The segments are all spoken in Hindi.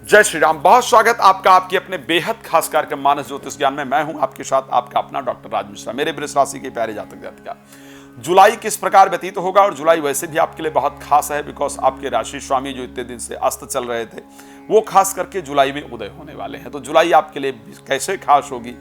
जय श्री राम। बहुत स्वागत आपका आपके अपने बेहद खास कार्यक्रम मानस ज्योतिष ज्ञान में। मैं हूं आपके साथ आपका अपना डॉक्टर राज मिश्रा। मेरे वृष राशि के प्यारे जातक जातिका, जुलाई किस प्रकार व्यतीत होगा, और जुलाई वैसे भी आपके लिए बहुत खास है बिकॉज आपके राशि स्वामी जो इतने दिन से अस्त चल रहे थे वो खास करके जुलाई में उदय होने वाले हैं। तो जुलाई आपके लिए कैसे खास होगी,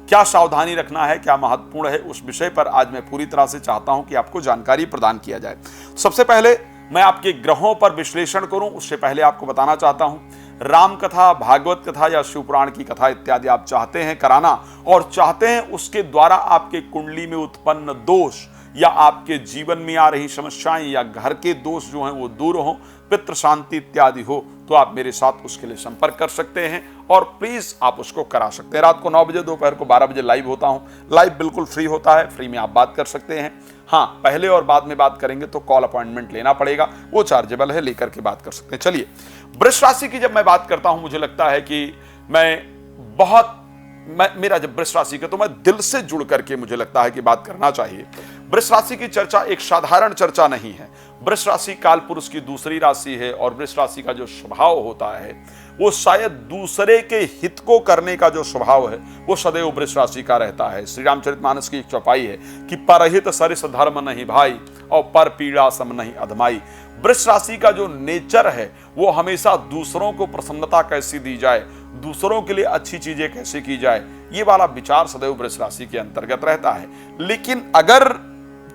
क्या सावधानी रखना है, क्या महत्वपूर्ण है, उस विषय पर आज मैं पूरी तरह से चाहता हूं कि आपको जानकारी प्रदान किया जाए। सबसे पहले मैं आपके ग्रहों पर विश्लेषण करूं उससे पहले आपको बताना चाहता हूं, राम कथा, भागवत कथा या शिव पुराण की कथा इत्यादि आप चाहते हैं कराना और चाहते हैं उसके द्वारा आपके कुंडली में उत्पन्न दोष या आपके जीवन में आ रही समस्याएं या घर के दोष जो हैं वो दूर हो, पितृ शांति इत्यादि हो, तो आप मेरे साथ उसके लिए संपर्क कर सकते हैं और प्लीज आप उसको करा सकते हैं। रात को 9 बजे, दोपहर को 12 बजे लाइव होता हूं। लाइव बिल्कुल फ्री होता है, फ्री में आप बात कर सकते हैं। हाँ, पहले और बाद में बात करेंगे तो कॉल अपॉइंटमेंट लेना पड़ेगा, वो चार्जेबल है, लेकर के बात कर सकते हैं। चलिए, वृष राशि की जब मैं बात करता हूं मुझे लगता है कि मेरा जब वृष राशि का तो मैं दिल से जुड़ करके मुझे लगता है कि बात करना चाहिए। वृष राशि की चर्चा एक साधारण चर्चा नहीं है। वृष राशि काल पुरुष की दूसरी राशि है और वृष राशि का जो स्वभाव होता है वो शायद दूसरे के हित को करने का जो स्वभाव है वो सदैव वृष राशि का रहता है। श्री रामचरितमानस की एक चौपाई है कि परहित सरिस धर्म नहीं भाई और पर पीड़ा सम नहीं अधमाई। वृष राशि का जो नेचर है वो हमेशा दूसरों को प्रसन्नता कैसी दी जाए, दूसरों के लिए अच्छी चीजें कैसे की जाए, ये वाला विचार सदैव वृष राशि के अंतर्गत रहता है। लेकिन अगर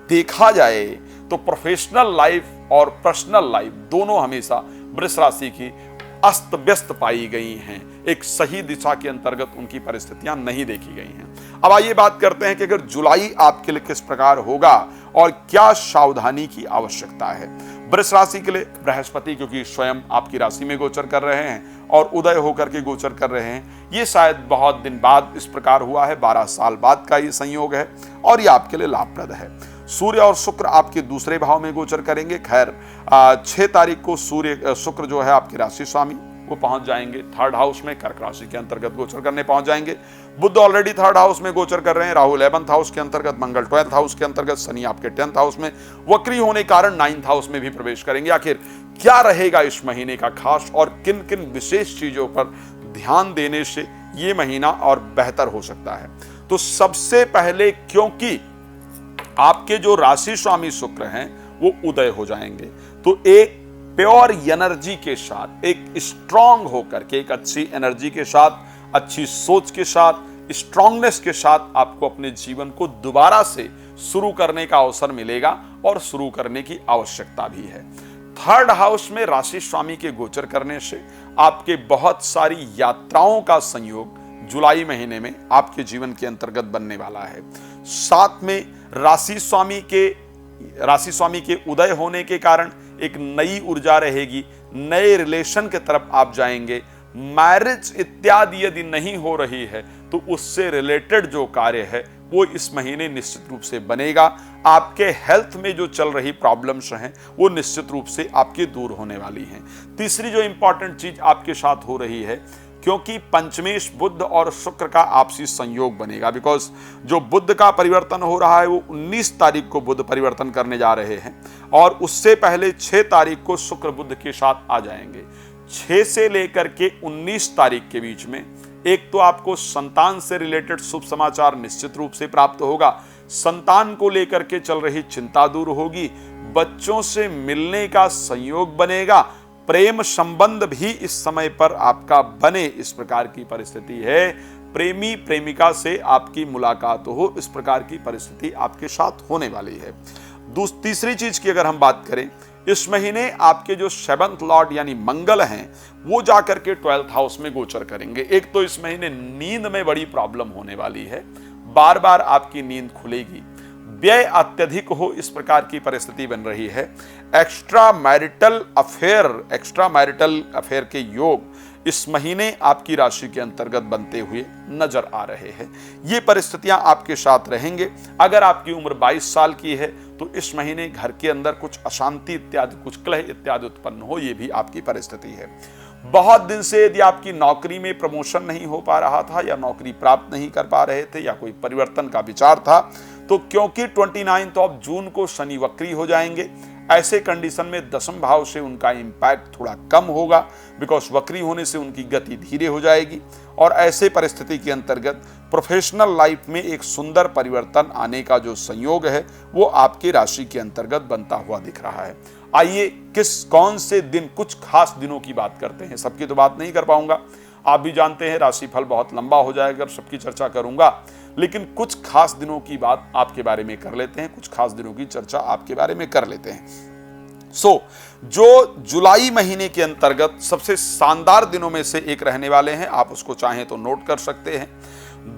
देखा जाए तो प्रोफेशनल लाइफ और पर्सनल लाइफ दोनों हमेशा वृष राशि की अस्त व्यस्त पाई गई हैं। एक सही दिशा के अंतर्गत उनकी परिस्थितियां नहीं देखी गई हैं। अब आइए बात करते हैं कि अगर जुलाई आपके लिए किस प्रकार होगा और क्या सावधानी की आवश्यकता है। वृष राशि के लिए बृहस्पति क्योंकि स्वयं आपकी राशि में गोचर कर रहे हैं और उदय होकर के गोचर कर रहे हैं, ये शायद बहुत दिन बाद इस प्रकार हुआ है, 12 साल बाद का ये संयोग है और ये आपके लिए लाभप्रद है। सूर्य और शुक्र आपके दूसरे भाव में गोचर करेंगे। खैर 6 तारीख को शुक्र जो है आपके राशि स्वामी वो पहुंच जाएंगे 3rd हाउस में, कर्क राशि के अंतर्गत गोचर करने पहुंच जाएंगे। बुध ऑलरेडी 3rd हाउस में गोचर कर रहे हैं, राहु 11th हाउस के अंतर्गत, मंगल 12th हाउस के अंतर्गत, शनि आपके 10th हाउस में, वक्री होने कारण 9th हाउस में भी प्रवेश करेंगे। आखिर क्या रहेगा इस महीने का खास और किन किन विशेष चीजों पर ध्यान देने से ये महीना और बेहतर हो सकता है। तो सबसे पहले क्योंकि आपके जो राशि स्वामी शुक्र हैं वो उदय हो जाएंगे, तो एक प्योर एनर्जी के साथ, एक स्ट्रांग होकर के, एक अच्छी एनर्जी के साथ, अच्छी सोच के साथ, स्ट्रांगनेस के साथ आपको अपने जीवन को दोबारा से शुरू करने का अवसर मिलेगा और शुरू करने की आवश्यकता भी है। 3rd हाउस में राशि स्वामी के गोचर करने से आपके बहुत सारी यात्राओं का संयोग जुलाई महीने में आपके जीवन के अंतर्गत बनने वाला है। साथ में राशि स्वामी के उदय होने के कारण एक नई ऊर्जा रहेगी, नए रिलेशन के तरफ आप जाएंगे। मैरिज इत्यादि यदि नहीं हो रही है तो उससे रिलेटेड जो कार्य है वो इस महीने निश्चित रूप से बनेगा। आपके हेल्थ में जो चल रही प्रॉब्लम्स हैं वो निश्चित रूप से आपके दूर होने वाली हैं। तीसरी जो इंपॉर्टेंट चीज आपके साथ हो रही है, क्योंकि पंचमेश बुध और शुक्र का आपसी संयोग बनेगा, बिकॉज जो बुध का परिवर्तन हो रहा है वो 19 तारीख को बुध परिवर्तन करने जा रहे हैं और उससे पहले 6 तारीख को शुक्र बुध के साथ आ जाएंगे। 6 से लेकर के 19 तारीख के बीच में एक तो आपको संतान से रिलेटेड शुभ समाचार निश्चित रूप से प्राप्त होगा, संतान को लेकर के चल रही चिंता दूर होगी, बच्चों से मिलने का संयोग बनेगा, प्रेम संबंध भी इस समय पर आपका बने, इस प्रकार की परिस्थिति है। प्रेमी प्रेमिका से आपकी मुलाकात हो, इस प्रकार की परिस्थिति आपके साथ होने वाली है। तीसरी चीज की अगर हम बात करें, इस महीने आपके जो 7th लॉर्ड यानी मंगल हैं वो जाकर के 12th हाउस में गोचर करेंगे। एक तो इस महीने नींद में बड़ी प्रॉब्लम होने वाली है, बार बार आपकी नींद खुलेगी, व्यय अत्यधिक हो, इस प्रकार की परिस्थिति बन रही है। एक्स्ट्रा मैरिटल अफेयर के योग इस महीने आपकी राशि के अंतर्गत बनते हुए नजर आ रहे हैं। ये परिस्थितियां आपके साथ रहेंगे। अगर आपकी उम्र 22 साल की है तो इस महीने घर के अंदर कुछ अशांति इत्यादि, कुछ कलह इत्यादि उत्पन्न हो, ये भी आपकी परिस्थिति है। बहुत दिन से यदि आपकी नौकरी में प्रमोशन नहीं हो पा रहा था या नौकरी प्राप्त नहीं कर पा रहे थे या कोई परिवर्तन का विचार था, तो क्योंकि 29 जून को शनि वक्री हो जाएंगे, ऐसे कंडीशन में दसम भाव से उनका इम्पैक्ट थोड़ा कम होगा, बिकॉज वक्री होने से उनकी गति धीरे हो जाएगी। और ऐसे परिस्थिति के अंतर्गत प्रोफेशनल लाइफ में एक सुंदर परिवर्तन आने का जो संयोग है वो आपकी राशि के अंतर्गत बनता हुआ दिख रहा है। आइए कौन से दिन, कुछ खास दिनों की बात करते हैं। सबकी तो बात नहीं कर पाऊंगा, आप भी जानते हैं राशिफल बहुत लंबा हो जाएगा, सबकी चर्चा करूंगा, लेकिन कुछ खास दिनों की बात आपके बारे में कर लेते हैं, कुछ खास दिनों की चर्चा आपके बारे में कर लेते हैं। जो जुलाई महीने के अंतर्गत सबसे शानदार दिनों में से एक रहने वाले हैं, आप उसको चाहें तो नोट कर सकते हैं।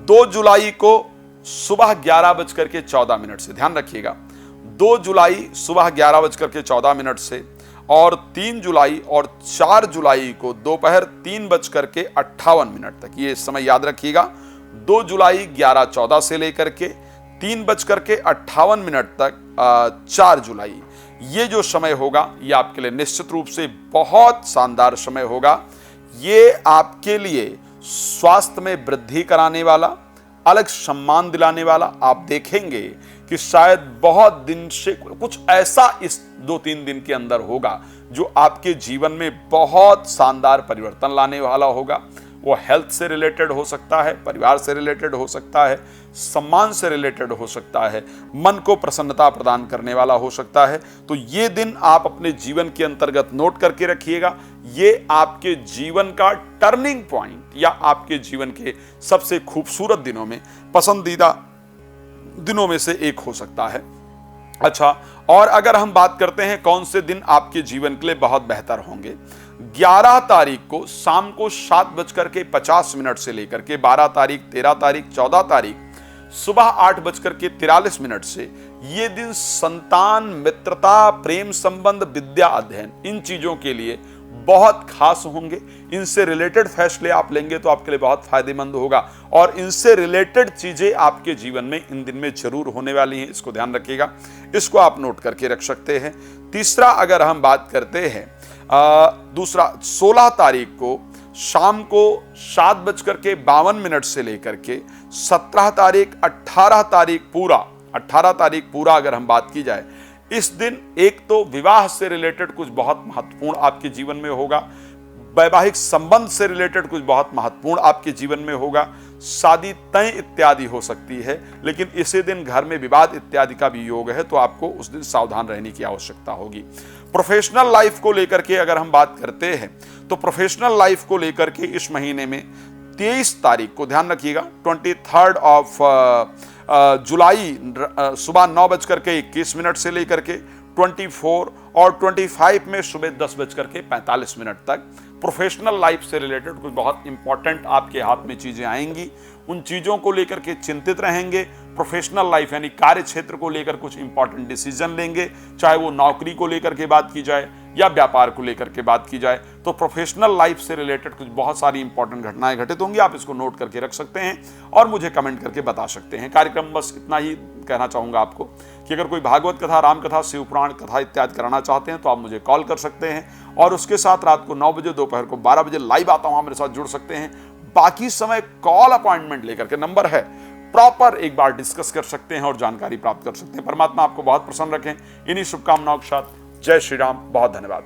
2 जुलाई को सुबह 11:14 से, ध्यान रखिएगा, 2 जुलाई सुबह 11:14 से, और 3 जुलाई और 4 जुलाई को दोपहर 3:58 तक, ये समय याद रखिएगा। 2 जुलाई 11:14 से लेकर के 3:58 तक 4 जुलाई, ये जो समय होगा ये आपके लिए निश्चित रूप से बहुत शानदार समय होगा। ये आपके लिए स्वास्थ्य में वृद्धि कराने वाला, अलग सम्मान दिलाने वाला, आप देखेंगे कि शायद बहुत दिन से कुछ ऐसा इस 2-3 दिन के अंदर होगा जो आपके जीवन में बहुत शानदार परिवर्तन लाने वाला होगा। वो हेल्थ से रिलेटेड हो सकता है, परिवार से रिलेटेड हो सकता है, सम्मान से रिलेटेड हो सकता है, मन को प्रसन्नता प्रदान करने वाला हो सकता है। तो ये दिन आप अपने जीवन के अंतर्गत नोट करके रखिएगा। ये आपके जीवन का टर्निंग पॉइंट या आपके जीवन के सबसे खूबसूरत दिनों में, पसंदीदा दिनों में से एक हो सकता है। अच्छा, और अगर हम बात करते हैं कौन से दिन आपके जीवन के लिए बहुत बेहतर होंगे, 11 तारीख को शाम को 7:50 से लेकर के 12 तारीख, 13 तारीख, 14 तारीख सुबह 8:43 से, ये दिन संतान, मित्रता, प्रेम संबंध, विद्या अध्ययन, इन चीजों के लिए बहुत खास होंगे। इनसे रिलेटेड फैसले आप लेंगे तो आपके लिए बहुत फायदेमंद होगा, और इनसे रिलेटेड चीजें आपके जीवन में इन दिन में जरूर होने वाली हैं, इसको ध्यान रखिएगा, इसको आप नोट करके रख सकते हैं। तीसरा, अगर हम बात करते हैं दूसरा, 16 तारीख को शाम को 7:52 से लेकर के 17 तारीख, 18 तारीख पूरा अगर हम बात की जाए, इस दिन एक तो विवाह से रिलेटेड कुछ बहुत महत्वपूर्ण आपके जीवन में होगा, वैवाहिक संबंध से रिलेटेड कुछ बहुत महत्वपूर्ण आपके जीवन में होगा, शादी तय इत्यादि हो सकती है, लेकिन इसी दिन घर में विवाद इत्यादि का भी योग है, तो आपको उस दिन सावधान रहने की आवश्यकता होगी। प्रोफेशनल लाइफ को लेकर के अगर हम बात करते हैं तो प्रोफेशनल लाइफ को लेकर के इस महीने में 23 तारीख को, ध्यान रखिएगा, 23 ऑफ जुलाई सुबह 9:21 से लेकर के 24 और 25 में सुबह 10:45 तक प्रोफेशनल लाइफ से रिलेटेड कुछ बहुत इंपॉर्टेंट आपके हाथ में चीजें आएंगी। उन चीजों को लेकर के चिंतित रहेंगे। प्रोफेशनल लाइफ यानी कार्य क्षेत्र को लेकर कुछ इंपॉर्टेंट डिसीजन लेंगे, चाहे वो नौकरी को लेकर के बात की जाए या व्यापार को लेकर के बात की जाए। तो प्रोफेशनल लाइफ से रिलेटेड कुछ बहुत सारी इंपॉर्टेंट घटनाएं घटित होंगी, आप इसको नोट करके रख सकते हैं और मुझे कमेंट करके बता सकते हैं। कार्यक्रम बस इतना ही कहना चाहूंगा आपको कि अगर कोई भागवत कथा, राम कथा, शिव पुराण कथा इत्यादि कराना चाहते हैं तो आप मुझे कॉल कर सकते हैं, और उसके साथ रात को 9 बजे, दोपहर को 12 बजे लाइव आता हूं, मेरे साथ जुड़ सकते हैं। बाकी समय कॉल अपॉइंटमेंट लेकर के, नंबर है, प्रॉपर एक बार डिस्कस कर सकते हैं और जानकारी प्राप्त कर सकते हैं। परमात्मा आपको बहुत प्रसन्न रखें। इन्हीं शुभकामनाओं के साथ जय श्री राम, बहुत धन्यवाद।